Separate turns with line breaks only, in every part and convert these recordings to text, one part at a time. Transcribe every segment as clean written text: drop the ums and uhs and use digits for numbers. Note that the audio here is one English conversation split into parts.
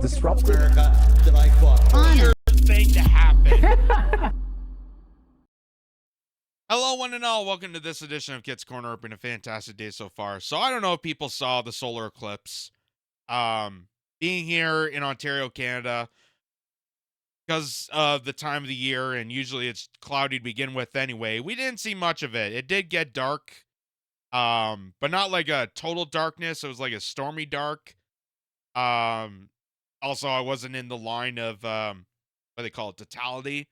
disruptive.
America that I fought for.
Weird thing to happen. Hello, one and all. Welcome to this edition of Kitz Corner. It's been a fantastic day so far. So I don't know if people saw the solar eclipse. Being here in Ontario, Canada, because of the time of the year, and usually it's cloudy to begin with anyway, we didn't see much of it. It did get dark, but not like a total darkness. It was like a stormy dark. Also, I wasn't in the line of, what they call it, totality.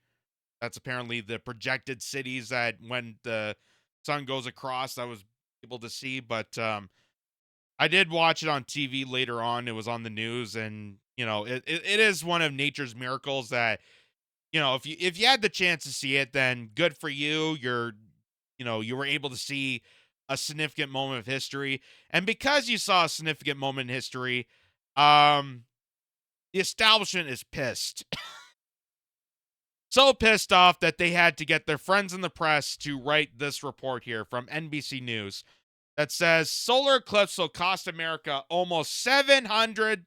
That's apparently the projected cities that when the sun goes across, I was able to see. But I did watch it on TV later on. It was on the news, and you know, it is one of nature's miracles that, you know, if you had the chance to see it, then good for you. You were able to see a significant moment of history, and because you saw a significant moment in history, the establishment is pissed. So pissed off that they had to get their friends in the press to write this report here from NBC News that says solar eclipse will cost America almost $700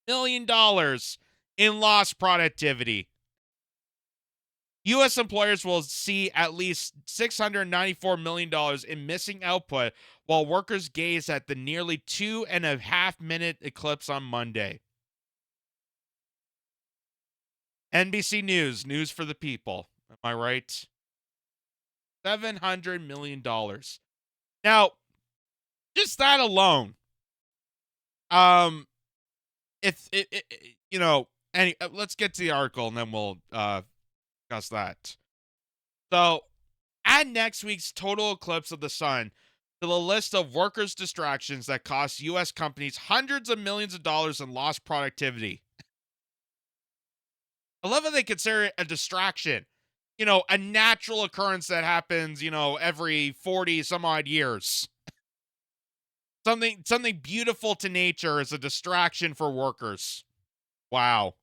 million in lost productivity. U.S. employers will see at least $694 million in missing output while workers gaze at the nearly 2.5-minute eclipse on Monday. NBC News, news for the people. Am I right? $700 million. Now, just that alone. Let's get to the article and then we'll discuss that. So, add next week's total eclipse of the sun to the list of workers' distractions that cost U.S. companies hundreds of millions of dollars in lost productivity. I love how they consider it a distraction. You know, a natural occurrence that happens, every 40 some odd years. Something beautiful to nature is a distraction for workers. Wow.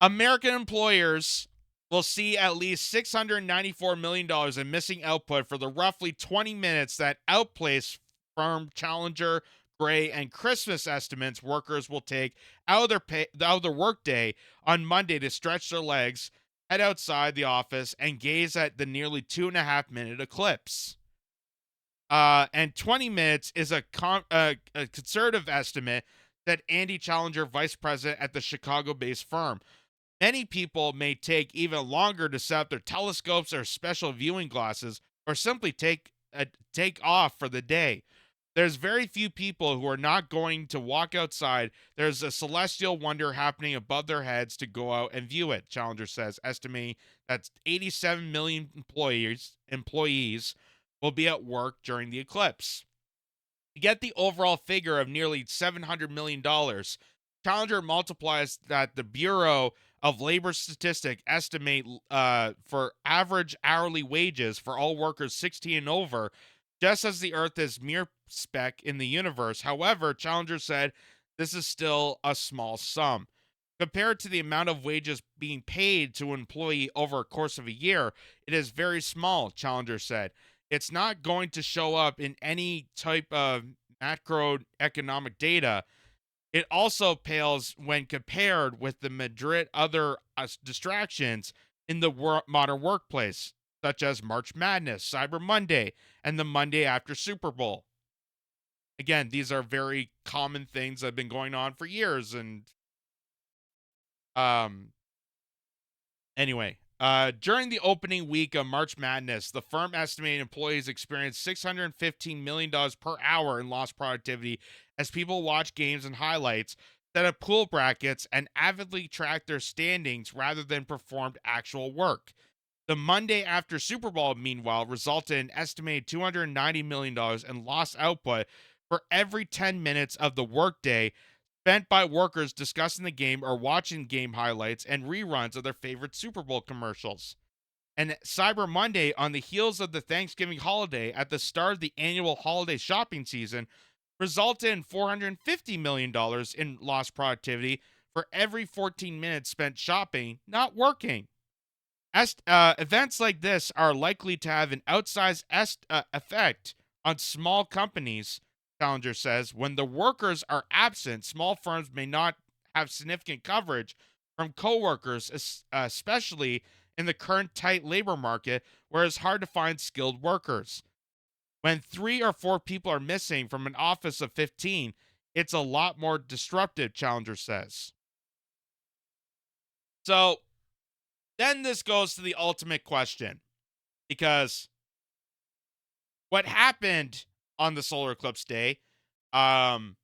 American employers will see at least $694 million in missing output for the roughly 20 minutes that outplace firm Challenger, Gray, and Christmas estimates workers will take out of their workday on Monday to stretch their legs, head outside the office, and gaze at the nearly 2.5-minute eclipse. And 20 minutes is a conservative estimate that Andy Challenger, vice president at the Chicago-based firm. Many people may take even longer to set up their telescopes or special viewing glasses, or simply take off for the day. There's very few people who are not going to walk outside. There's a celestial wonder happening above their heads to go out and view it, Challenger says, estimating that 87 million employees will be at work during the eclipse. To get the overall figure of nearly $700 million, Challenger multiplies that the Bureau of Labor Statistics estimate for average hourly wages for all workers 60 and over, just as the Earth is mere speck in the universe. However, Challenger said this is still a small sum. Compared to the amount of wages being paid to an employee over a course of a year, it is very small, Challenger said. It's not going to show up in any type of macroeconomic data. It also pales when compared with the Madrid other distractions in the modern workplace, such as March Madness, Cyber Monday, and the Monday after Super Bowl. Again, these are very common things that have been going on for years. And during the opening week of March Madness, the firm estimated employees experienced $615 million per hour in lost productivity as people watch games and highlights, set up pool brackets, and avidly track their standings rather than performed actual work. The Monday after Super Bowl, meanwhile, resulted in an estimated $290 million in lost output for every 10 minutes of the workday spent by workers discussing the game or watching game highlights and reruns of their favorite Super Bowl commercials. And Cyber Monday, on the heels of the Thanksgiving holiday at the start of the annual holiday shopping season, resulted in $450 million in lost productivity for every 14 minutes spent shopping, not working. Events like this are likely to have an outsized effect on small companies, Challenger says. When the workers are absent, small firms may not have significant coverage from coworkers, especially in the current tight labor market where it's hard to find skilled workers. When 3 or 4 people are missing from an office of 15, it's a lot more disruptive, Challenger says. So then this goes to the ultimate question, because what happened on the solar eclipse day, um,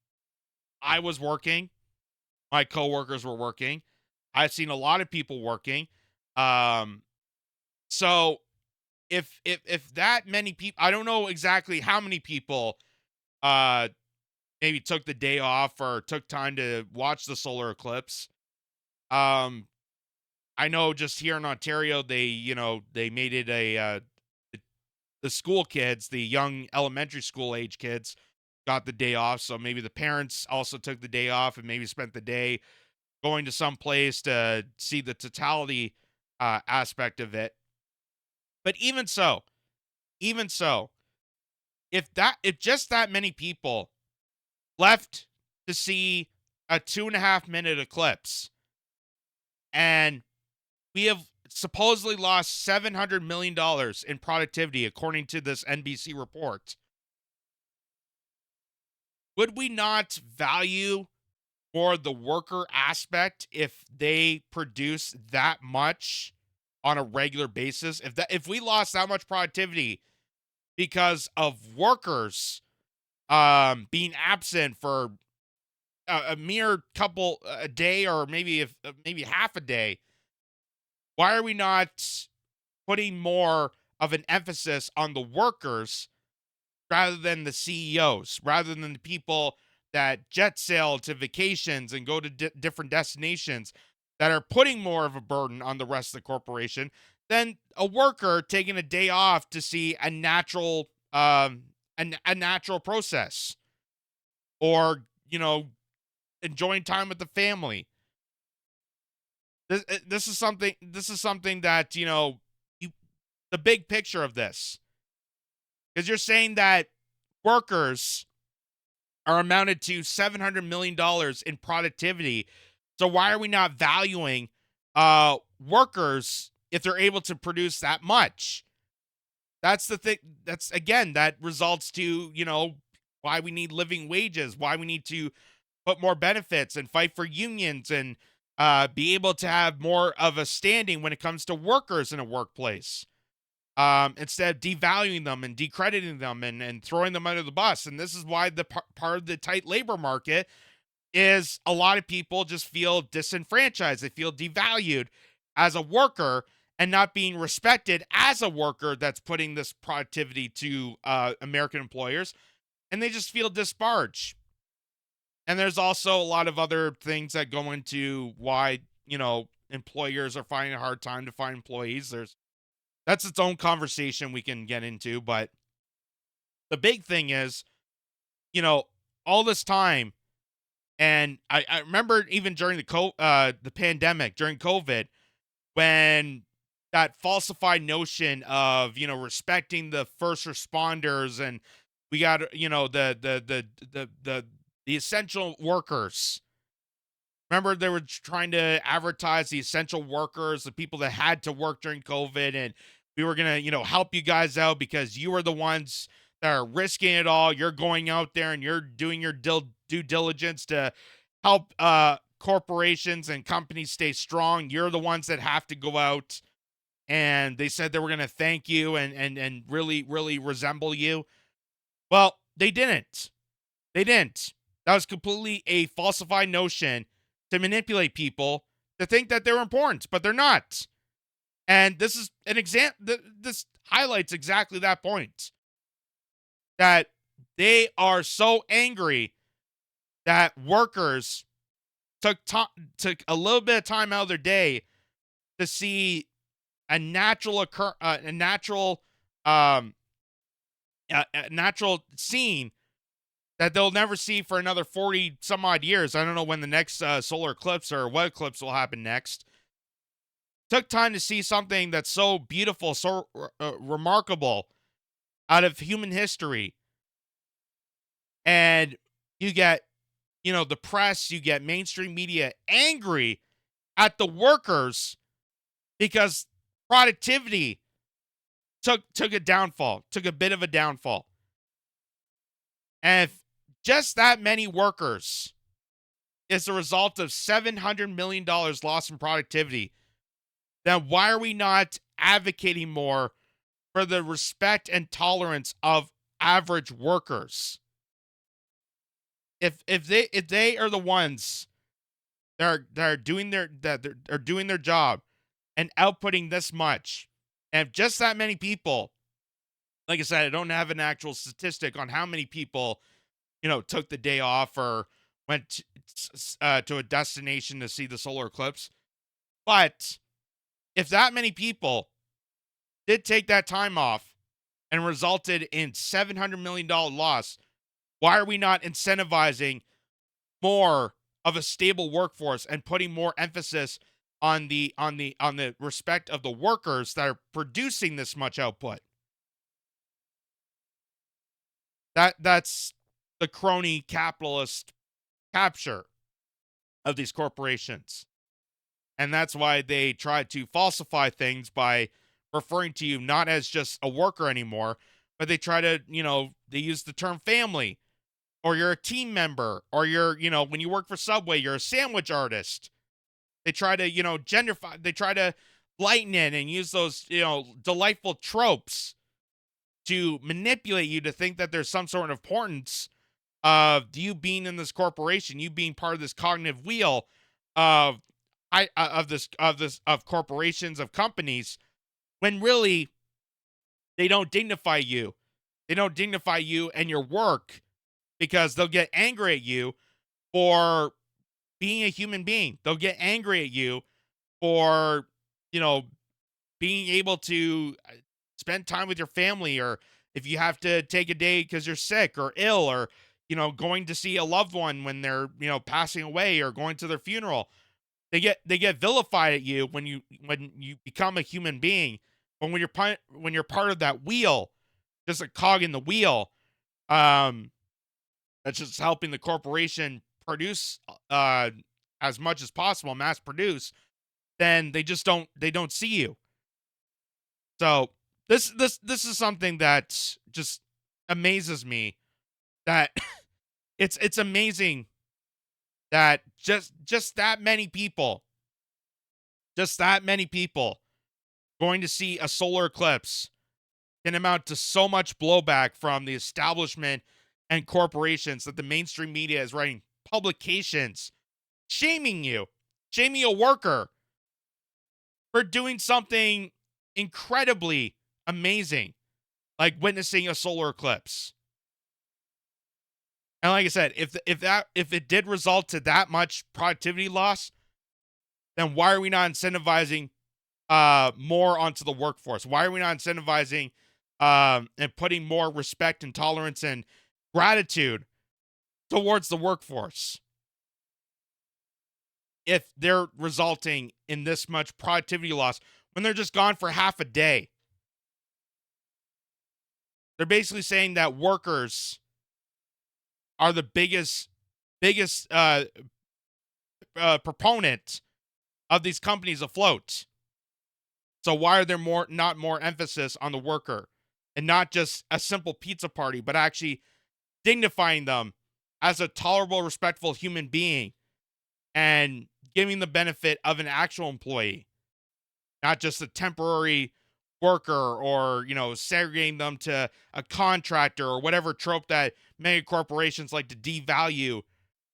I was working, my coworkers were working, I've seen a lot of people working. Um, so if that many people, I don't know exactly how many people uh maybe took the day off or took time to watch the solar eclipse. Um, I know just here in Ontario, they made it the school kids, the young elementary school age kids got the day off. So maybe the parents also took the day off and maybe spent the day going to some place to see the totality aspect of it. But even so, if just that many people left to see a 2.5 minute eclipse, and we have supposedly lost $700 million in productivity, according to this NBC report. Would we not value more the worker aspect if they produce that much on a regular basis? If we lost that much productivity because of workers being absent for a mere couple a day, or maybe half a day, why are we not putting more of an emphasis on the workers rather than the CEOs, rather than the people that jet sail to vacations and go to different destinations, that are putting more of a burden on the rest of the corporation than a worker taking a day off to see a natural a natural process, or enjoying time with the family. This is something that you, the big picture of this, because you're saying that workers are amounted to $700 million in productivity. So why are we not valuing workers if they're able to produce that much? That's the thing. That's, again, that results to, why we need living wages, why we need to put more benefits and fight for unions, and be able to have more of a standing when it comes to workers in a workplace. Instead of devaluing them and decrediting them and throwing them under the bus. And this is why the part of the tight labor market is a lot of people just feel disenfranchised. They feel devalued as a worker and not being respected as a worker that's putting this productivity to American employers. And they just feel disparaged. And there's also a lot of other things that go into why, employers are finding a hard time to find employees. That's its own conversation we can get into. But the big thing is, all this time, and I remember even during the pandemic, during COVID, when that falsified notion of, respecting the first responders, and we got, the essential workers. Remember, they were trying to advertise the essential workers, the people that had to work during COVID, and we were going to, help you guys out because you are the ones that are risking it all. You're going out there and you're doing your due diligence to help corporations and companies stay strong. You're the ones that have to go out. And they said they were going to thank you and really, really resemble you. Well, they didn't. They didn't. That was completely a falsified notion to manipulate people to think that they're important, but they're not. And this is an example. This highlights exactly that point. That they are so angry that workers took a little bit of time out of their day to see a natural natural scene that they'll never see for another 40 some odd years. I don't know when the next solar eclipse or what eclipse will happen next. Took time to see something that's so beautiful, so remarkable out of human history. And you get, the press, you get mainstream media angry at the workers because productivity took a downfall, took a bit of a downfall. And if just that many workers is the result of $700 million lost in productivity, then why are we not advocating more for the respect and tolerance of average workers? If they are the ones that are doing their job and outputting this much, and if just that many people, like I said, I don't have an actual statistic on how many people took the day off or went to a destination to see the solar eclipse, but if that many people did take that time off and resulted in $700 million loss, why are we not incentivizing more of a stable workforce and putting more emphasis on the respect of the workers that are producing this much output? That's the crony capitalist capture of these corporations. And that's why they try to falsify things by referring to you not as just a worker anymore, but they try to, they use the term family, or you're a team member, or you're, when you work for Subway, you're a sandwich artist. They try to, genderify, they try to lighten it and use those, delightful tropes to manipulate you to think that there's some sort of importance of you being in this corporation, you being part of this cognitive wheel of of corporations, of companies, when really they don't dignify you. They don't dignify you and your work, because they'll get angry at you for being a human being. They'll get angry at you for, being able to spend time with your family, or if you have to take a day because you're sick or ill, or, going to see a loved one when they're, passing away, or going to their funeral. They get vilified at you when you become a human being. But when you're part of that wheel, just a cog in the wheel, that's just helping the corporation produce as much as possible, mass produce, then they don't see you. So this is something that just amazes me, that it's amazing that just that many people going to see a solar eclipse can amount to so much blowback from the establishment and corporations, that the mainstream media is writing publications shaming a worker for doing something incredibly amazing, like witnessing a solar eclipse. And like I said, if it did result to that much productivity loss, then why are we not incentivizing more onto the workforce? Why are we not incentivizing and putting more respect and tolerance and gratitude towards the workforce, if they're resulting in this much productivity loss when they're just gone for half a day? They're basically saying that workers are the biggest proponent of these companies afloat. So why are there not more emphasis on the worker, and not just a simple pizza party, but actually dignifying them as a tolerable, respectful human being, and giving the benefit of an actual employee, not just a temporary worker, or, segregating them to a contractor, or whatever trope that mega corporations like to devalue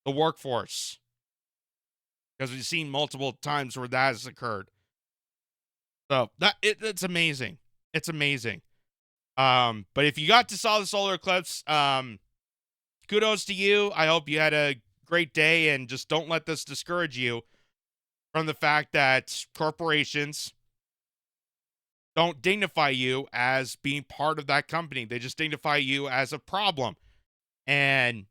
the workforce, because we've seen multiple times where that has occurred. So it's amazing. It's amazing. But if you got to saw the solar eclipse, kudos to you. I hope you had a great day, and just don't let this discourage you from the fact that corporations don't dignify you as being part of that company. They just dignify you as a problem. And,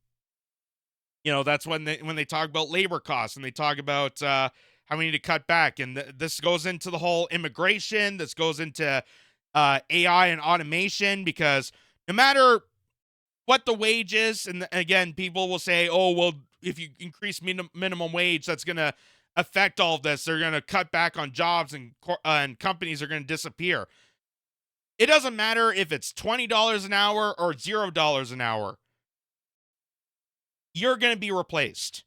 that's when they talk about labor costs, and they talk about how we need to cut back. And this goes into the whole immigration. This goes into AI and automation, because no matter what the wage is, and again, people will say, oh, well, increase minimum wage, that's going to affect all of this. They're going to cut back on jobs, and companies are going to disappear. It doesn't matter if it's $20 an hour or $0 an hour. You're going to be replaced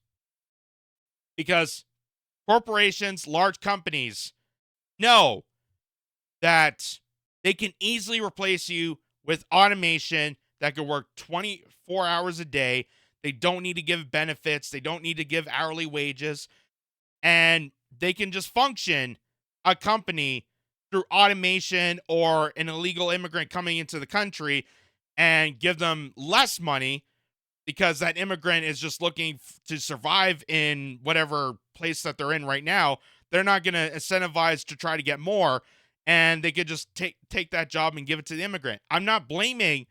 because corporations, large companies know that they can easily replace you with automation that could work 24 hours a day. They don't need to give benefits. They don't need to give hourly wages. And they can just function a company through automation or an illegal immigrant coming into the country and give them less money because that immigrant is just looking to survive in whatever place that they're in right now. They're not going to incentivize to try to get more, and they could just take that job and give it to the immigrant. I'm not blaming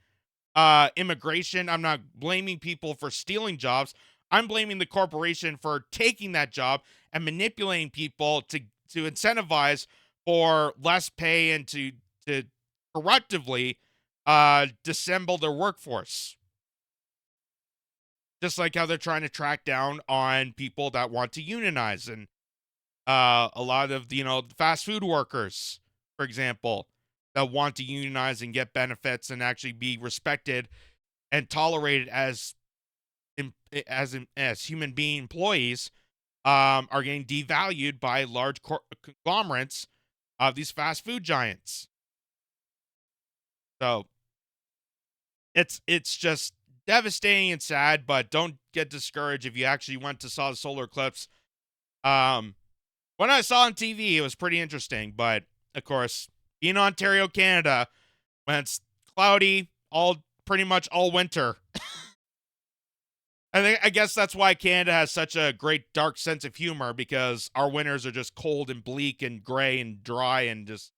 immigration. I'm not blaming people for stealing jobs. I'm blaming the corporation for taking that job and manipulating people to incentivize for less pay and to corruptively dissemble their workforce. Just like how they're trying to track down on people that want to unionize, and a lot of the fast food workers, for example, that want to unionize and get benefits and actually be respected and tolerated as human being employees, are getting devalued by large conglomerates of these fast food giants. So it's just devastating and sad, but don't get discouraged if you actually saw the solar eclipse. When I saw it on TV, it was pretty interesting, but of course, in Ontario, Canada, when it's cloudy pretty much all winter. I guess that's why Canada has such a great dark sense of humor, because our winters are just cold and bleak and gray and dry, and just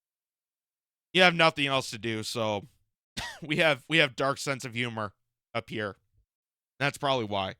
you have nothing else to do. So we have dark sense of humor up here. That's probably why.